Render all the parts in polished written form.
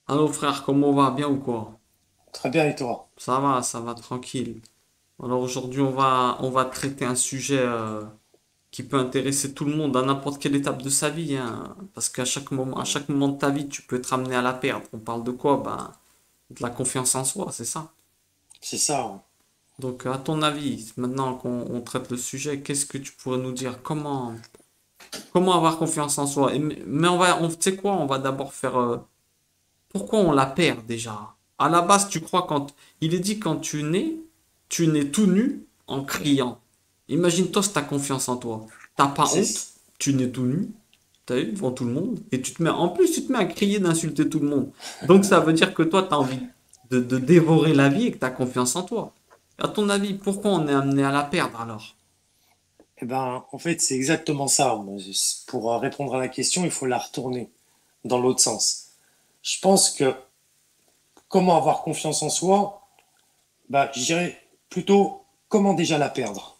Allô frère, comment on va? Bien ou quoi? Très bien, et toi? Ça va tranquille. Alors aujourd'hui on va traiter un sujet qui peut intéresser tout le monde à n'importe quelle étape de sa vie, hein. Parce à Mhm. chaque moment de ta vie, tu peux être amené à la perdre. On parle de quoi? Ben, de la confiance en soi, c'est ça. C'est ça, ouais. Donc à ton avis, maintenant qu'on traite le sujet, qu'est-ce que tu pourrais nous dire? Comment avoir confiance en soi? Mais tu sais quoi? On va d'abord faire pourquoi on la perd déjà? À la base, tu crois il est dit quand tu nais tout nu en criant. Imagine-toi si t'as confiance en toi. T'as pas honte, C'est tu nais tout nu, t'as vu, devant tout le monde, et en plus, tu te mets à crier, d'insulter tout le monde. Donc ça veut dire que toi, t'as envie de dévorer la vie et que t'as confiance en toi. À ton avis, pourquoi on est amené à la perdre alors? en fait, c'est exactement ça. Pour répondre à la question, il faut la retourner dans l'autre sens. Je pense que comment avoir confiance en soi, je dirais plutôt comment déjà la perdre.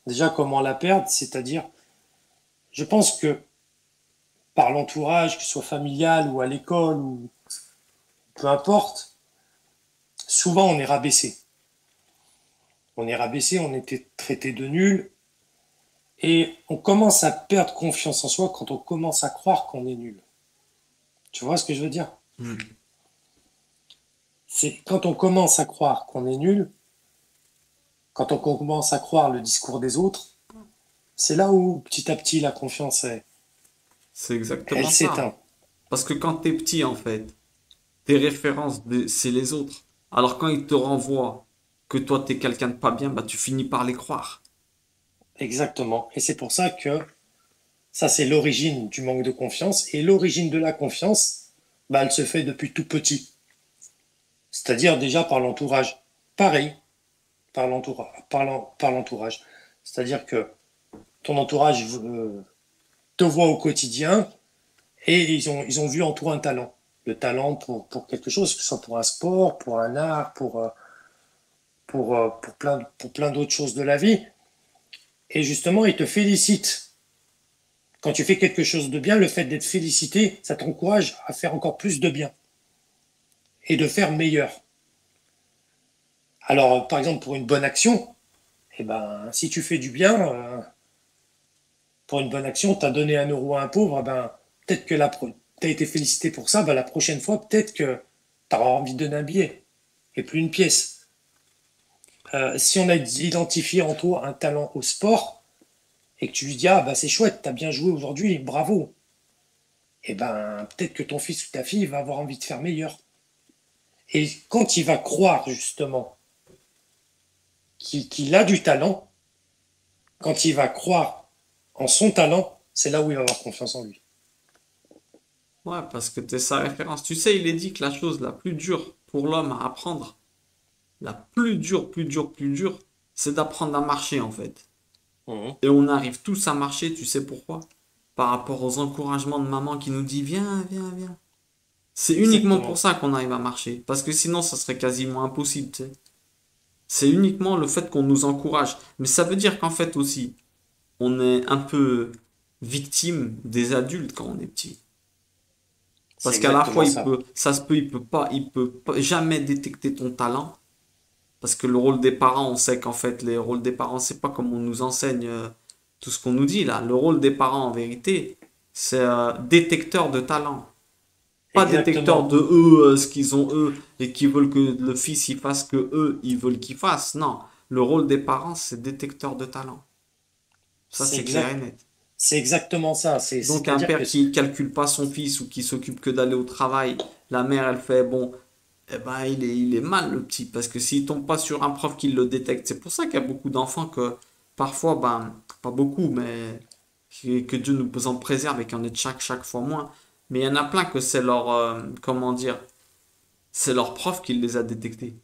Déjà, comment la perdre, c'est-à-dire, je pense que par l'entourage, que ce soit familial ou à l'école ou peu importe, souvent on est rabaissé. On est rabaissé, on était traité de nul et on commence à perdre confiance en soi quand on commence à croire qu'on est nul. Tu vois ce que je veux dire? Hmm. C'est quand on commence à croire qu'on est nul, quand on commence à croire le discours des autres, c'est là où petit à petit la confiance, C'est elle exactement ça. s'éteint. Parce que quand t'es petit, en fait, tes références, c'est les autres. Alors quand ils te renvoient que toi t'es quelqu'un de pas bien, bah tu finis par les croire. Exactement. Et c'est pour ça que ça, c'est l'origine du manque de confiance. Et l'origine de la confiance, elle se fait depuis tout petit. C'est-à-dire déjà par l'entourage. Pareil, par l'entourage. C'est-à-dire que ton entourage te voit au quotidien et ils ont vu en toi un talent. Le talent pour quelque chose, que ce soit pour un sport, pour un art, pour plein d'autres choses de la vie. Et justement, ils te félicitent. Quand tu fais quelque chose de bien, le fait d'être félicité, ça t'encourage à faire encore plus de bien et de faire meilleur. Alors, par exemple, pour une bonne action, si tu fais du bien, pour une bonne action, tu as donné 1 euro à un pauvre, peut-être que tu as été félicité pour ça, la prochaine fois, peut-être que tu auras envie de donner un billet et plus une pièce. Si on a identifié en toi un talent au sport et que tu lui dis, ah c'est chouette, t'as bien joué aujourd'hui, bravo, peut-être que ton fils ou ta fille va avoir envie de faire meilleur. Et quand il va croire justement qu'il a du talent, quand il va croire en son talent, c'est là où il va avoir confiance en lui. Ouais, parce que t'es sa référence. Tu sais, il est dit que la chose la plus dure pour l'homme à apprendre, la plus dure, c'est d'apprendre à marcher en fait. Mhm. Et on arrive tous à marcher, tu sais pourquoi? Par rapport aux encouragements de maman qui nous dit viens, viens, viens. C'est uniquement pour Exactement. ça qu'on arrive à marcher. Parce que sinon, ça serait quasiment impossible, tu sais. C'est uniquement le fait qu'on nous encourage. Mais ça veut dire qu'en fait aussi, on est un peu victime des adultes quand on est petit. C'est Parce qu'à la fois, exactement ça. il peut jamais détecter ton talent. Parce que le rôle des parents, on sait qu'en fait, les rôles des parents, c'est pas comme on nous enseigne tout ce qu'on nous dit là. Le rôle des parents, en vérité, c'est détecteur de talent. Pas détecteur Exactement. de eux, ce qu'ils ont eux, et qui veulent que le fils il fasse que eux, ils veulent qu'il fasse. Non. Le rôle des parents, c'est détecteur de talent. Ça, C'est c'est clair et exact. net. C'est exactement ça. Donc un C'est-à-dire que père qui calcule pas son fils ou qui s'occupe que d'aller au travail, la mère elle fait bon, eh ben il est mal le petit parce que s'il tombe pas sur un prof qui le détecte, c'est pour ça qu'il y a beaucoup d'enfants que parfois ben pas beaucoup mais que Dieu nous en préserve et qu'il y en ait chaque fois moins. Mais il y en a plein que c'est leur comment dire, c'est leur prof qui les a détectés.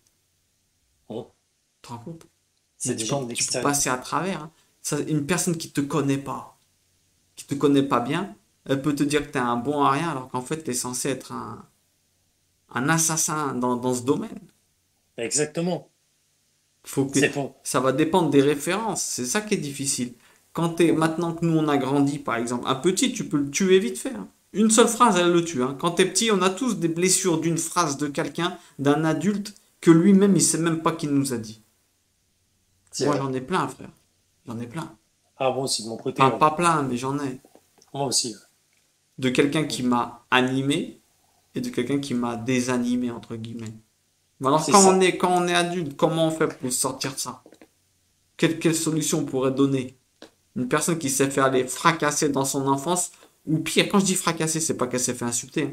bon, Tu te rends compte? Mais c'est des gens de tu peux l'extérieur. passer à travers, hein. Une personne qui te connaît pas bien, elle peut te dire que tu es un bon à rien alors qu'en fait tu es censé être un assassin dans ce domaine. Exactement. Faut que C'est pour. ça va dépendre des références, c'est ça qui est difficile. Maintenant que nous on a grandi par exemple, un petit tu peux le tuer vite fait, hein. Une seule phrase, elle le tue, hein. Quand t'es petit, on a tous des blessures d'une phrase de quelqu'un, d'un adulte, que lui-même, il sait même pas qu'il nous a dit. C'est Moi, vrai. j'en ai plein, frère. J'en ai plein. Ah, moi aussi, de mon côté, Enfin, ouais. pas plein, mais j'en ai. Moi aussi. De quelqu'un qui Ouais. m'a animé et de quelqu'un qui m'a désanimé, entre guillemets. Mais alors, C'est ça. quand on est adulte, comment on fait pour sortir de ça? Quelle solution on pourrait donner? Une personne qui s'est fait aller fracasser dans son enfance, ou pire, quand je dis fracasser, c'est pas qu'elle s'est fait insulter, hein,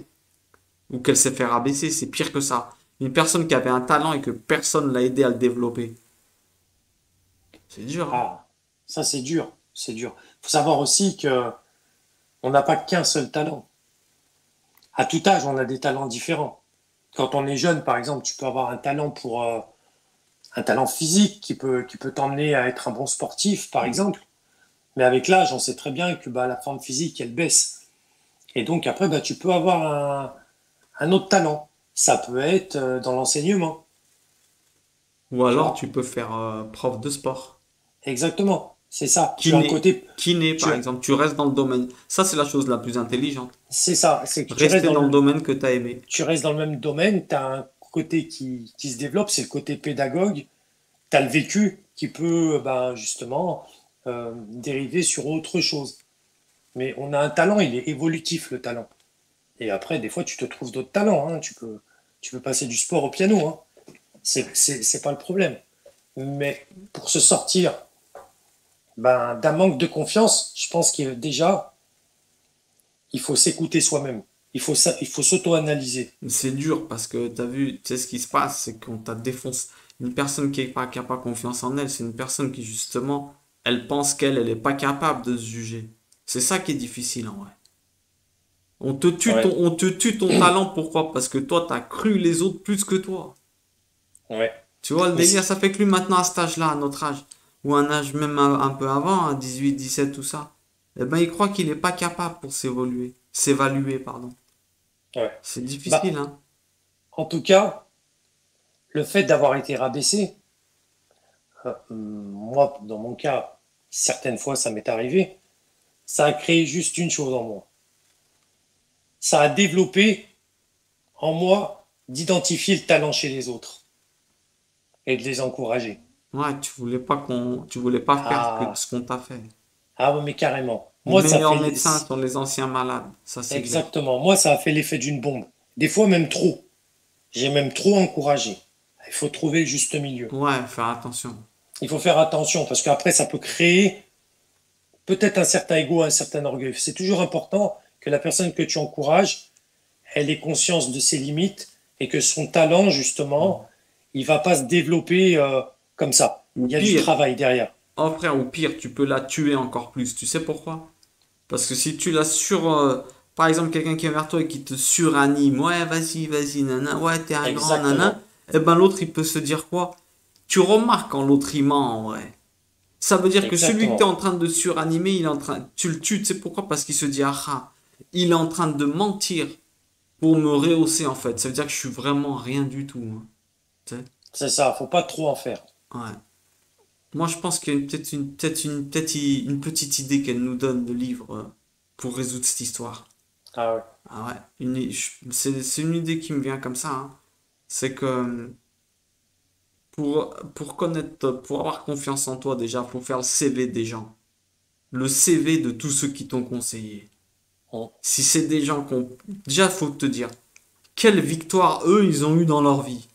ou qu'elle s'est fait rabaisser, c'est pire que ça. Une personne qui avait un talent et que personne l'a aidé à le développer. C'est dur, hein. Ah, ça, c'est dur. C'est dur. Faut savoir aussi que on n'a pas qu'un seul talent. À tout âge, on a des talents différents. Quand on est jeune, par exemple, tu peux avoir un talent pour un talent physique qui peut t'emmener à être un bon sportif, par exemple. Mais avec l'âge, on sait très bien que bah, la forme physique, elle baisse. Et donc après, bah, tu peux avoir un autre talent. Ça peut être dans l'enseignement, Ou tu alors vois. tu peux faire prof de sport. Exactement, c'est ça. Tu as un Kiné. côté, Kiné, par tu, exemple. Tu restes dans le domaine. Ça, c'est la chose la plus intelligente. c'est ça, c'est que Rester dans le domaine que tu as aimé. tu restes dans le même domaine, tu as un côté qui se développe, c'est le côté pédagogue, tu as le vécu qui peut ben, justement dériver sur autre chose. Mais on a un talent, il est évolutif le talent. Et après, des fois, tu te trouves d'autres talents, hein. Tu peux passer du sport au piano, hein. C'est pas le problème. Mais pour se sortir ben, d'un manque de confiance, je pense que déjà, il faut s'écouter soi-même. Il faut s'auto-analyser. C'est dur parce que tu as vu, tu sais ce qui se passe, c'est qu'on t'a défoncé. Une personne qui a pas confiance en elle, c'est une personne qui justement, elle pense elle est pas capable de se juger. C'est ça qui est difficile en vrai. Ouais, On te tue ton talent, pourquoi? Parce que toi, t'as cru les autres plus que toi. ouais. Tu vois, le Mais délire, ça fait que lui maintenant à cet âge-là, à notre âge, ou un âge même un peu avant, à 18, 17, tout ça, eh ben il croit qu'il est pas capable pour s'évaluer, pardon. ouais. C'est difficile, Bah, hein. en tout cas, le fait d'avoir été rabaissé, moi, dans mon cas, certaines fois, ça m'est arrivé, ça a créé juste une chose en moi. Ça a développé en moi d'identifier le talent chez les autres et de les encourager. Ouais, tu voulais pas faire Ah, ce qu'on t'a fait. ah ouais, mais carrément. Les Moi, ça meilleurs fait médecins sont les anciens malades, ça c'est clair. exactement. Moi, ça a fait l'effet d'une bombe. Des fois, même trop. J'ai même trop encouragé. Il faut trouver le juste milieu. Ouais, faire attention. Il faut faire attention parce qu'après, ça peut créer peut-être un certain ego, un certain orgueil. C'est toujours important que la personne que tu encourages, elle ait conscience de ses limites et que son talent, justement, il va pas se développer comme ça. Ou Il y a du pire, travail derrière. oh frère, ou pire, tu peux la tuer encore plus. Tu sais pourquoi? Parce que si tu la par exemple, quelqu'un qui est vers toi et qui te suranime, ouais, vas-y, nana, ouais, t'es un grand, nana, Exactement. eh ben l'autre, il peut se dire quoi? Tu remarques quand l'autre, il ment, en vrai. Ça veut dire que celui que t'es Exactement. en train de suranimer, tu le tues, tu sais pourquoi? Parce qu'il se dit, ah, il est en train de mentir pour me rehausser, en fait. Ça veut dire que je suis vraiment rien du tout, hein. Tu sais? C'est ça. Faut pas trop en faire. Ouais. Moi, je pense qu'il y a une petite idée qu'elle nous donne, le livre, pour résoudre cette histoire. Ah ouais. Ah ouais, c'est une idée qui me vient comme ça, hein. C'est que pour avoir confiance en toi, déjà, faut faire le CV des gens. Le CV de tous ceux qui t'ont conseillé. Hum. Si c'est des gens qu'on... Déjà, faut te dire, quelle victoire eux, ils ont eu dans leur vie.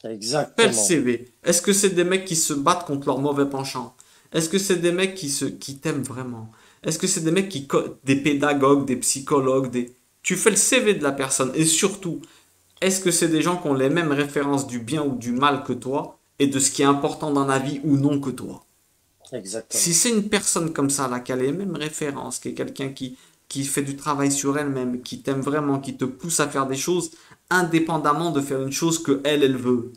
Fais le Exactement. CV. Est-ce que c'est des mecs qui se battent contre leur mauvais penchant? Est-ce que c'est des mecs qui t'aiment vraiment? Est-ce que c'est des mecs des pédagogues, des psychologues, des... Tu fais le CV de la personne et surtout, est-ce que c'est des gens qui ont les mêmes références du bien ou du mal que toi et de ce qui est important dans la vie ou non que toi? Si Exactement. c'est une personne comme ça, là, qui a les mêmes références, qui est quelqu'un qui fait du travail sur elle-même, qui t'aime vraiment, qui te pousse à faire des choses, indépendamment de faire une chose que elle veut,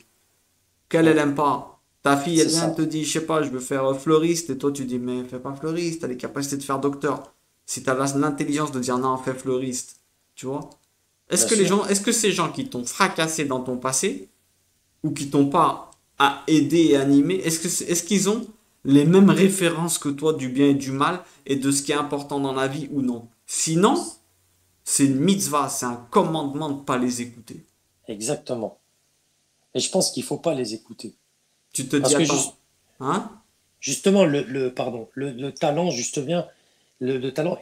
qu'elle, Hum. elle aime pas. Ta fille, elle C'est vient, elle ça. te dit, je sais pas, je veux faire fleuriste, et toi, tu dis, mais fais pas fleuriste, t'as les capacités de faire docteur. Si t'as l'intelligence de dire, non, fais fleuriste, tu vois? Bien sûr. Est-ce que ces gens qui t'ont fracassé dans ton passé, ou qui t'ont pas à aider et animé, est-ce qu'ils ont les mêmes références que toi du bien et du mal et de ce qui est important dans la vie ou non? Sinon, C'est une mitzvah, c'est un commandement de ne pas les écouter. Exactement. Et je pense qu'il faut pas les écouter. Tu te dis, Parce que juste, attends, hein? justement, pardon, le talent, justement, le talent,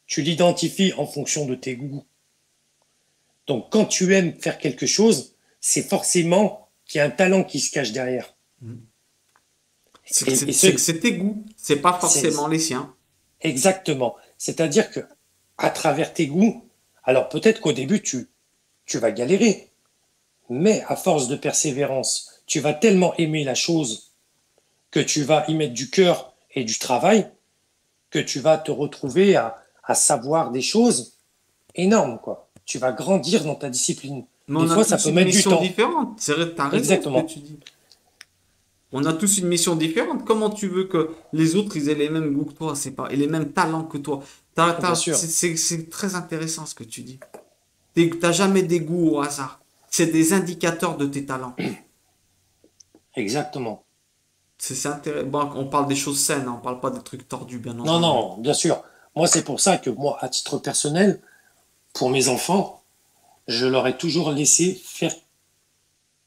tu l'identifies en fonction de tes goûts. Donc, quand tu aimes faire quelque chose, c'est forcément qu'il y a un talent qui se cache derrière. C'est que Et c'est tes goûts, c'est pas c'est forcément les siens. exactement. C'est-à-dire que à travers tes goûts, alors peut-être qu'au début, tu vas galérer, mais à force de persévérance, tu vas tellement aimer la chose que tu vas y mettre du cœur et du travail que tu vas te retrouver à savoir des choses énormes, quoi. Tu vas grandir dans ta discipline. Mais Des on a fois, ça tous peut une mettre du mission temps. différente. C'est vrai, t'as raison ce que Exactement. tu dis. On a tous une mission différente. Comment tu veux que les autres ils aient les mêmes goûts que toi, c'est pas, et les mêmes talents que toi? Bien sûr. C'est très intéressant ce que tu dis. T'as jamais des goûts au hasard. C'est des indicateurs de tes talents. Exactement. C'est intéressant. Bon, on parle des choses saines, hein, on parle pas des trucs tordus, bien Non, entendu. non, bien sûr. Moi, c'est pour ça que moi, à titre personnel, pour mes enfants, je leur ai toujours laissé faire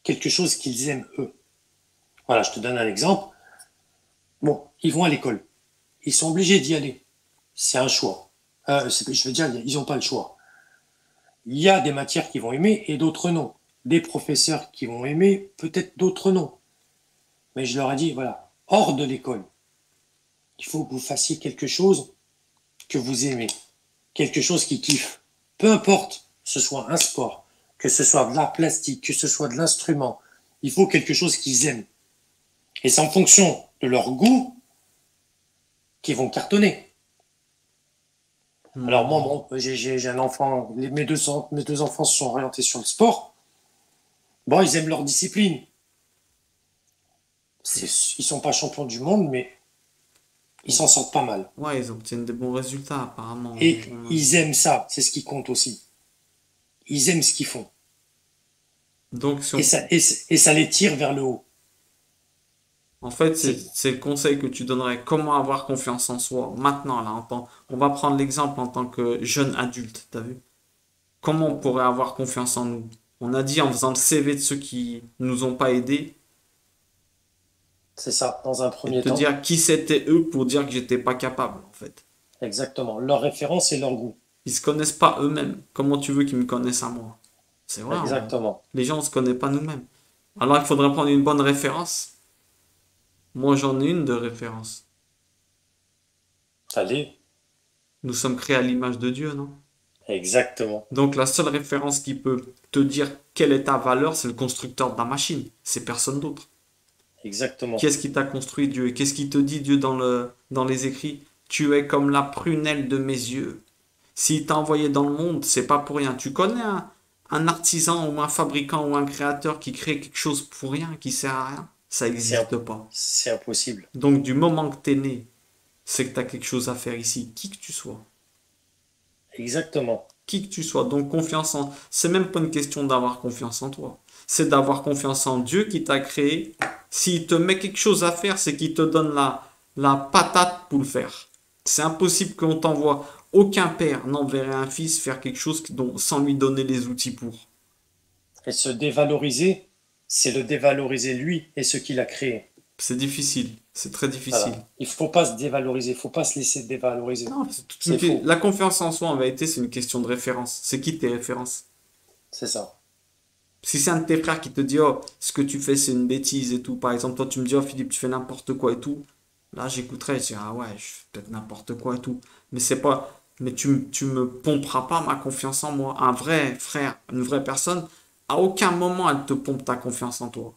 quelque chose qu'ils aiment eux. Voilà, je te donne un exemple. Bon, ils vont à l'école. Ils sont obligés d'y aller. C'est un choix. Je veux dire, ils n'ont pas le choix. Il y a des matières qu'ils vont aimer et d'autres non. Des professeurs qui vont aimer, peut-être d'autres non. Mais je leur ai dit, voilà, hors de l'école, il faut que vous fassiez quelque chose que vous aimez, quelque chose qui kiffe. Peu importe, que ce soit un sport, que ce soit de l'art plastique, que ce soit de l'instrument, il faut quelque chose qu'ils aiment. Et c'est en fonction de leur goût qu'ils vont cartonner. Alors moi, Hmm. bon, j'ai un enfant, mes deux enfants se sont orientés sur le sport. Bon, ils aiment leur discipline. Ils sont pas champions du monde, mais ils s'en sortent pas mal. Ouais, ils obtiennent des bons résultats, apparemment. Et ils aiment ça, c'est ce qui compte aussi. Ils aiment ce qu'ils font. Donc, si Et on- ça, et ça les tire vers le haut. En fait, C'est, c'est le conseil que tu donnerais. Comment avoir confiance en soi maintenant, là, on va prendre l'exemple en tant que jeune adulte, t'as vu? Comment on pourrait avoir confiance en nous? On a dit en faisant le CV de ceux qui nous ont pas aidés c'est ça, dans un et de premier te temps. dire qui c'était eux pour dire que j'étais pas capable, en fait. Exactement. Leur référence et leur goût. Ils se connaissent pas eux-mêmes. Comment tu veux qu'ils me connaissent à moi? C'est vrai, Exactement. les gens on se connaît pas nous-mêmes. Alors il faudrait prendre une bonne référence. Moi, j'en ai une de référence. Allez. Nous sommes créés à l'image de Dieu, non? Exactement. Donc la seule référence qui peut te dire quelle est ta valeur, c'est le constructeur de la machine. C'est personne d'autre. Qui Exactement. est-ce qui t'a construit Dieu? Et qu'est-ce qui te dit Dieu dans les écrits? Tu es comme la prunelle de mes yeux. S'il t'a envoyé dans le monde, c'est pas pour rien. Tu connais un artisan ou un fabricant ou un créateur qui crée quelque chose pour rien, qui sert à rien? Ça C'est n'existe pas. c'est impossible. Donc du moment que t'es né, c'est que t'as quelque chose à faire ici, qui que tu sois. Exactement. Qui que tu sois. Donc confiance en... C'est même pas une question d'avoir confiance en toi. C'est d'avoir confiance en Dieu qui t'a créé. S'il te met quelque chose à faire, c'est qu'il te donne la patate pour le faire. C'est impossible qu'on t'envoie. Aucun père n'enverrait un fils faire quelque chose sans lui donner les outils pour. Et se dévaloriser, c'est le dévaloriser lui et ce qu'il a créé. C'est difficile. C'est très difficile. Voilà. Il faut pas se dévaloriser, il faut pas se laisser dévaloriser. Non, C'est faux. la confiance en soi, en vérité, c'est une question de référence. C'est qui tes références? C'est ça. Si c'est un de tes frères qui te dit, oh, ce que tu fais, c'est une bêtise et tout, par exemple, toi, tu me dis, oh, Philippe, tu fais n'importe quoi et tout, là, j'écouterais, je dirais, ah ouais, je fais peut-être n'importe quoi et tout. Mais c'est pas, mais tu me pomperas pas ma confiance en moi. Un vrai frère, une vraie personne, à aucun moment, elle te pompe ta confiance en toi.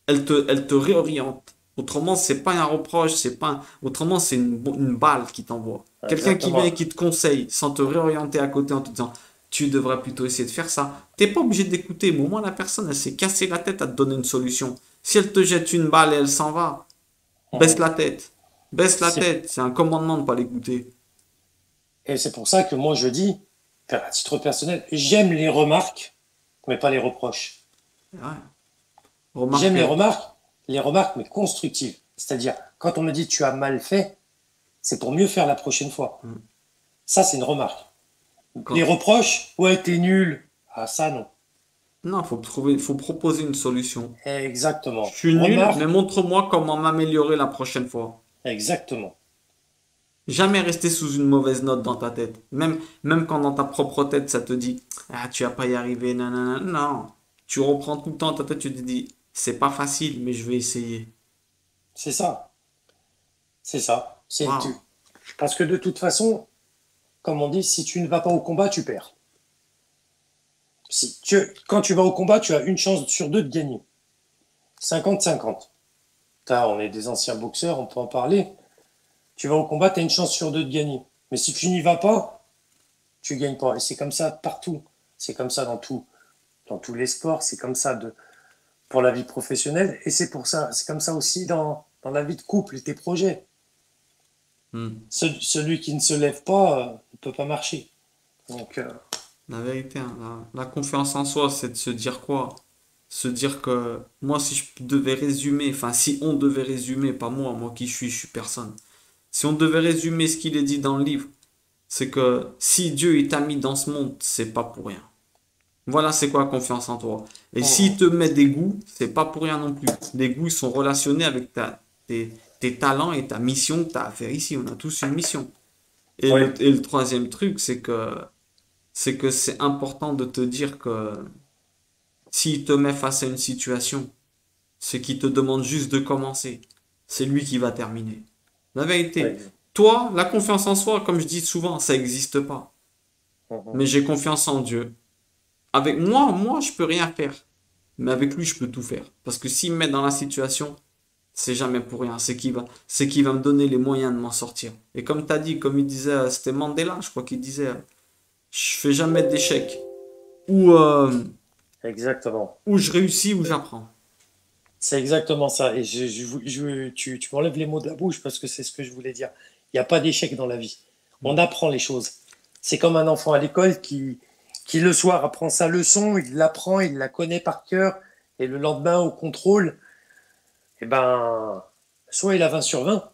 Elle te réoriente. Autrement, c'est pas un reproche, c'est pas autrement, c'est une balle qui t'envoie. Quelqu'un qui vient et Exactement. qui te conseille sans te réorienter à côté en te disant, tu devrais plutôt essayer de faire ça. T'es pas obligé d'écouter, mais au moins la personne, elle s'est cassée la tête à te donner une solution. Si elle te jette une balle et elle s'en va, baisse Mhm. la tête. Baisse la C'est- tête. C'est un commandement de pas l'écouter. Et c'est pour ça que moi je dis, à titre personnel, j'aime les remarques, mais pas les reproches. Ouais. J'aime Remarque, les remarques, mais constructives. C'est-à-dire, quand on me dit tu as mal fait, c'est pour mieux faire la prochaine fois. Ça, c'est une remarque. Les Quand... reproches, ouais, t'es nul. Ah, ça, non. Non, faut proposer une solution. Je Exactement. suis nul, mais Remarque, montre-moi comment m'améliorer la prochaine fois. exactement. Jamais rester sous une mauvaise note dans ta tête. Même quand dans ta propre tête, ça te dit, ah, tu vas pas y arriver, nanana. Non. Tu reprends tout le temps ta tête, tu te dis, c'est pas facile, mais je vais essayer. C'est ça. C'est ça. Waouh. Parce que de toute façon, comme on dit, si tu ne vas pas au combat, tu perds. Quand tu vas au combat, tu as une chance sur deux de gagner. 50-50. On est des anciens boxeurs, on peut en parler. Tu vas au combat, tu as une chance sur deux de gagner. Mais si tu n'y vas pas, tu gagnes pas. Et c'est comme ça partout. C'est comme ça dans tous les sports. C'est comme ça pour la vie professionnelle. Et c'est comme ça aussi dans la vie de couple et tes projets. Hmm. Celui qui ne se lève pas ne peut pas marcher. Donc, La vérité, hein, la confiance en soi, c'est de se dire quoi? Se dire que moi, si je devais résumer, enfin, si on devait résumer, pas moi, moi qui je suis personne. Si on devait résumer ce qu'il est dit dans le livre, c'est que si Dieu il t'a mis dans ce monde, c'est pas pour rien. Voilà, c'est quoi la confiance en toi. Et s'il on- te met des goûts, c'est pas pour rien non plus. Les goûts ils sont relationnés avec tes talents et ta mission que tu as à faire ici. On a tous une mission. ouais, Et le troisième truc, c'est que c'est important de te dire que s'il te met face à une situation, c'est qu'il te demande juste de commencer. C'est lui qui va terminer. La vérité, ouais. toi, la confiance en soi, comme je dis souvent, ça n'existe pas. Mais j'ai confiance en Dieu. Avec moi, je peux rien faire. Mais avec lui, je peux tout faire. Parce que s'il me met dans la situation, c'est jamais pour rien. C'est qu'il va me donner les moyens de m'en sortir. Et comme tu as dit, comme il disait, c'était Mandela, je crois qu'il disait, je fais jamais d'échec. Ou, Exactement. ou je réussis ou j'apprends. C'est exactement ça. Et tu m'enlèves les mots de la bouche parce que c'est ce que je voulais dire. Il n'y a pas d'échec dans la vie. On apprend les choses. C'est comme un enfant à l'école qui le soir apprend sa leçon, il l'apprend, il la connaît par cœur, et le lendemain au contrôle, eh ben, soit il a 20 sur 20,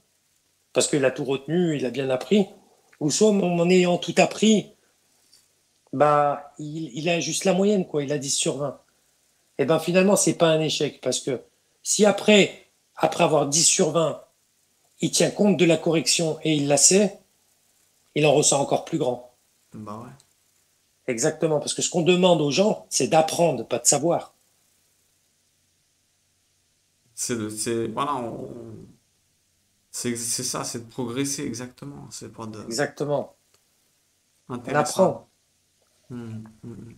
parce qu'il a tout retenu, il a bien appris, ou soit en ayant tout appris, bah, il a juste la moyenne, quoi, il a 10 sur 20. Et ben finalement, c'est pas un échec, parce que si après avoir 10 sur 20, il tient compte de la correction et il la sait, il en ressort encore plus grand. Bah ouais. Exactement, parce que ce qu'on demande aux gens, c'est d'apprendre, pas de savoir. Voilà, c'est ça, c'est de progresser, exactement. C'est pas de, Exactement. On intéressant. apprend. Hmm, hmm, hmm.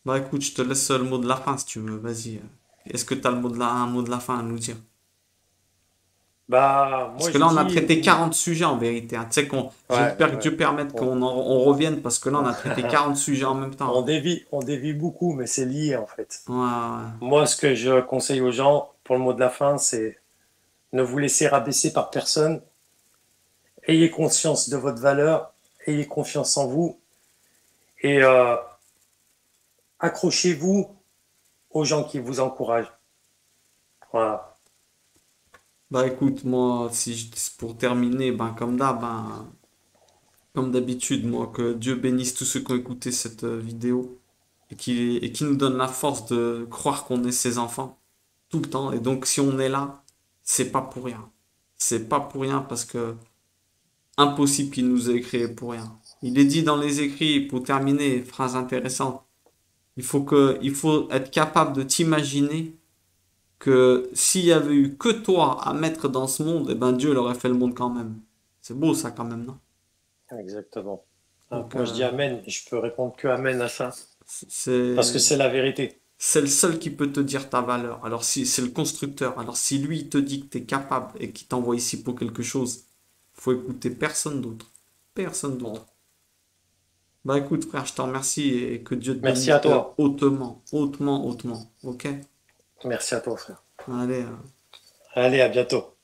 Bah écoute, je te laisse le mot de la fin si tu veux, vas-y. Est-ce que tu as un mot de la fin à nous dire? Bah, Parce moi que je là, on a dis, traité 40 sujets en vérité, hein. Tu sais ouais, que ouais. Dieu permette On, on revienne parce que là, on a traité 40 sujets en même temps, hein. on dévie beaucoup, mais c'est lié en fait. Ouais, ouais. Moi, ce que je conseille aux gens pour le mot de la fin, c'est ne vous laissez rabaisser par personne. Ayez conscience de votre valeur, ayez confiance en vous et accrochez-vous aux gens qui vous encouragent. Voilà. Bah écoute, moi, pour terminer, ben comme d'habitude, moi, que Dieu bénisse tous ceux qui ont écouté cette vidéo et qui nous donne la force de croire qu'on est ses enfants tout le temps. Et donc, si on est là, c'est pas pour rien. C'est pas pour rien parce que impossible qu'il nous ait créés pour rien. Il est dit dans les écrits, pour terminer, phrase intéressante, il faut être capable de t'imaginer que s'il y avait eu que toi à mettre dans ce monde, eh ben Dieu il aurait fait le monde quand même. C'est beau ça quand même, non? Exactement. Ah, Donc moi, je dis Amen et je peux répondre que Amen à ça parce que c'est c'est la vérité. c'est le seul qui peut te dire ta valeur. Alors si c'est le constructeur, alors si lui il te dit que tu es capable et qu'il t'envoie ici pour quelque chose, faut écouter personne d'autre. Personne d'autre. Bon. Bah écoute frère, je te remercie et que Dieu te Merci à bénisse toi. hautement, hautement, hautement. Ok? Merci à toi, frère. Allez. Allez, à bientôt.